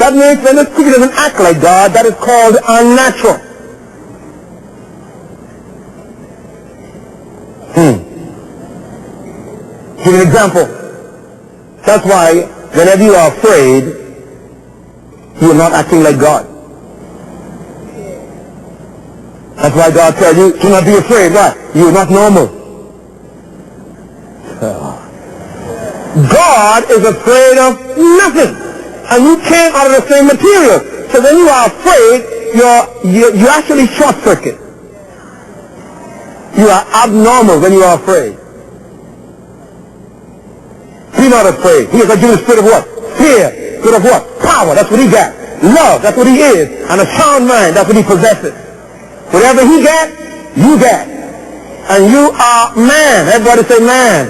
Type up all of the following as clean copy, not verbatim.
That means when this creature doesn't act like God, that is called unnatural. Give an example. That's why whenever you are afraid, you are not acting like God. That's why God tells you, do not be afraid. Why? You are not normal. God is afraid of nothing. And you came out of the same material. So when you are afraid, you actually short circuit. You are abnormal when you are afraid. Be not afraid. He has given the spirit of what? Fear. Spirit of what? Power. That's what he got. Love. That's what he is. And a sound mind. That's what he possesses. Whatever he got, you got. And you are man. Everybody say man.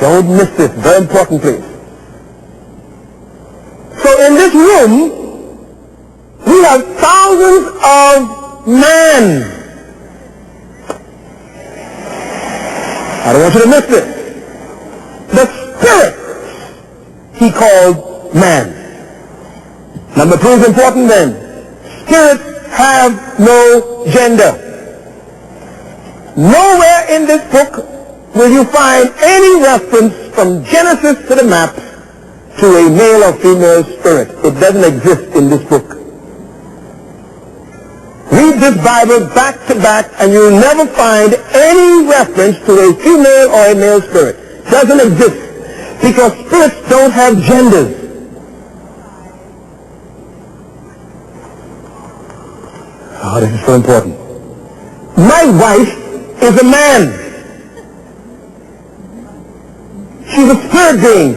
Don't miss this. Very important, please. So in this room, we have thousands of men. I don't want you to miss this. The spirit he called man. Number 2 is important then. Spirits have no gender. Nowhere in this book will you find any reference from Genesis to the map to a male or female spirit. It doesn't exist in this book. Read this Bible back to back and you'll never find any reference to a female or a male spirit. It doesn't exist. Because spirits don't have genders. Oh, this is so important. My wife is a man. She's a spirit being.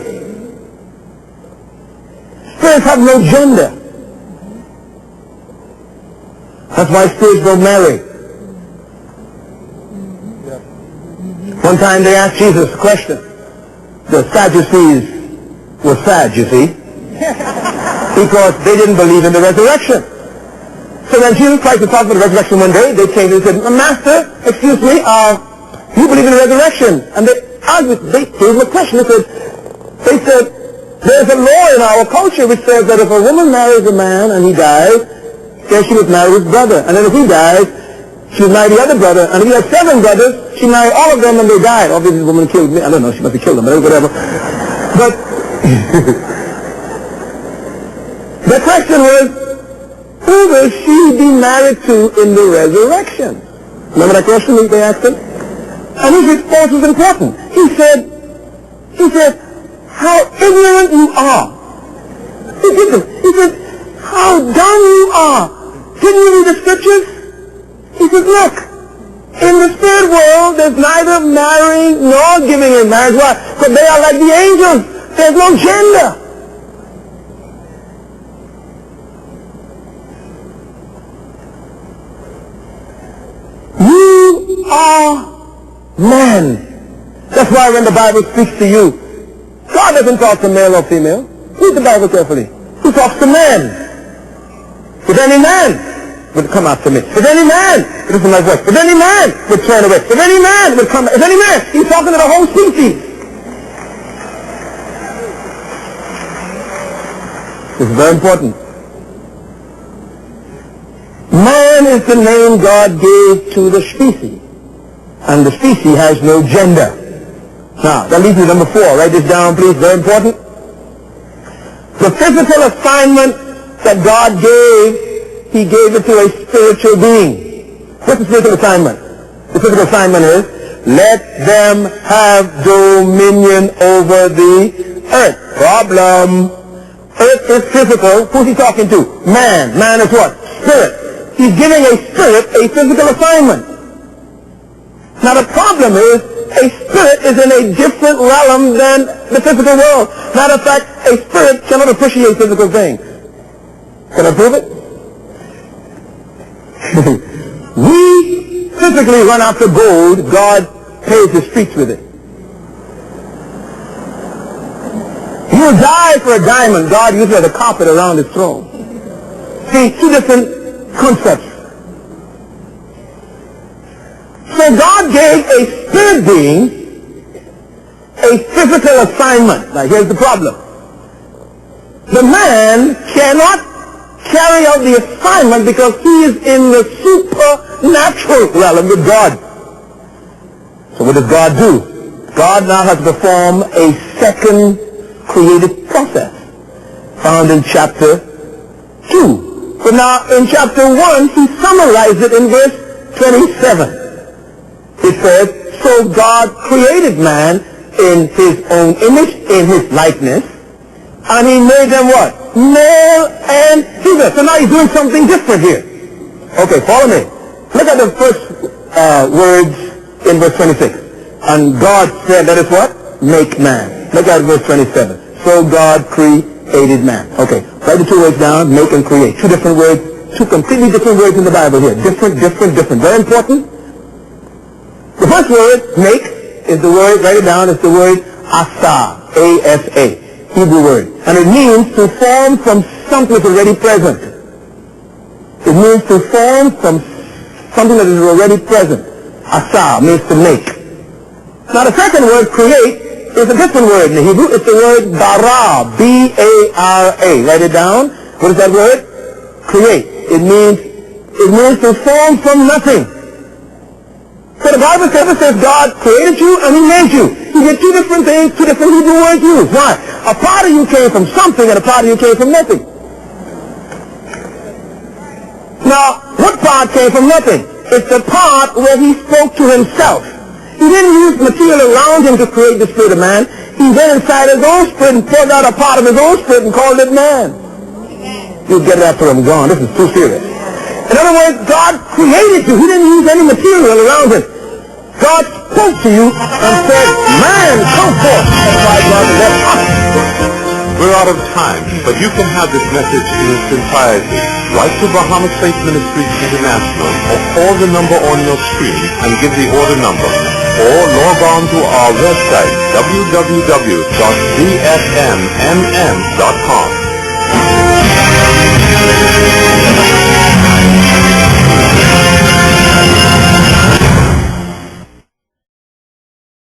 Spirits have no gender. That's why spirits don't marry. One time they asked Jesus a question. The Sadducees were sad, you see, because they didn't believe in the resurrection. So when Jesus tried to talk about the resurrection one day, they came and said, Master, excuse me, you believe in the resurrection? And they argued, they gave him a question. They said, there's a law in our culture which says that if a woman marries a man and he dies, then she must marry his brother. And then if he dies, she would marry the other brother. And if he had 7 brothers, she married all of them and they died. Obviously, the woman killed me. I don't know. She must have killed them, but whatever. But the question was, who will she be married to in the resurrection? Remember that question they asked him? And his response was important. He said, how ignorant you are. He said, how dumb you are. Didn't you read the scriptures? He said, look, in the spirit world, there's neither marrying nor giving in marriage. Why? Because they are like the angels. There's no gender. You are man. That's why when the Bible speaks to you, God doesn't talk to male or female. Read the Bible carefully. He talks to man. If any man would come after me, if any man would listen to my voice, if any man would turn away, if any man would come, if any man, he's talking to the whole species. This is very important. Man is the name God gave to the species, and the species has no gender. Now, that leads me to number 4. Write this down, please. Very important. The physical assignment that God gave, he gave it to a spiritual being. What's the spiritual assignment? The physical assignment is, let them have dominion over the earth. Problem. Earth is physical. Who's he talking to? Man. Man is what? Spirit. He's giving a spirit a physical assignment. Now the problem is, a spirit is in a different realm than the physical world. Matter of fact, a spirit cannot appreciate physical things. Can I prove it? We physically run after gold. God pays the streets with it. You die for a diamond. God uses it as a carpet around his throne. See, 2 different concepts. So God gave a spirit being a physical assignment. Now here's the problem. the man cannot carry out the assignment because he is in the supernatural realm with God. So what does God do? God now has to perform a second creative process found in chapter 2. But now in chapter 1, he summarized it in verse 27. It says, so God created man in his own image, in his likeness, and he made them what? Male and female. So now he's doing something different here. Okay, follow me. Look at the first words in verse 26. And God said, let us what? Make man. Look at verse 27. So God created man. Okay, write the two words down, make and create. Two different words, two completely different words in the Bible here. Different. Very important. The first word, make, is the word, write it down, it's the word asa, A-S-A, Hebrew word. And it means to form from something that's already present. It means to form from something that is already present. Asa means to make. Now the second word, create, is a different word in the Hebrew. It's the word bara, B-A-R-A. Write it down. What is that word? Create. It means to form from nothing. So the Bible says God created you and he made you. You get two different things, two different Hebrew words used. Why? A part of you came from something and a part of you came from nothing. Now, what part came from nothing? It's the part where he spoke to himself. He didn't use material around him to create the spirit of man. He went inside his own spirit and pulled out a part of his own spirit and called it man. You'll get it after I'm gone. This is too serious. In other words, God created you. He didn't use any material around him. God spoke to you and said, man, come forth. We're out of time, but you can have this message in its entirety. Write to Bahamas Faith Ministries International or call the number on your screen and give the order number. Or log on to our website, www.bfmmn.com.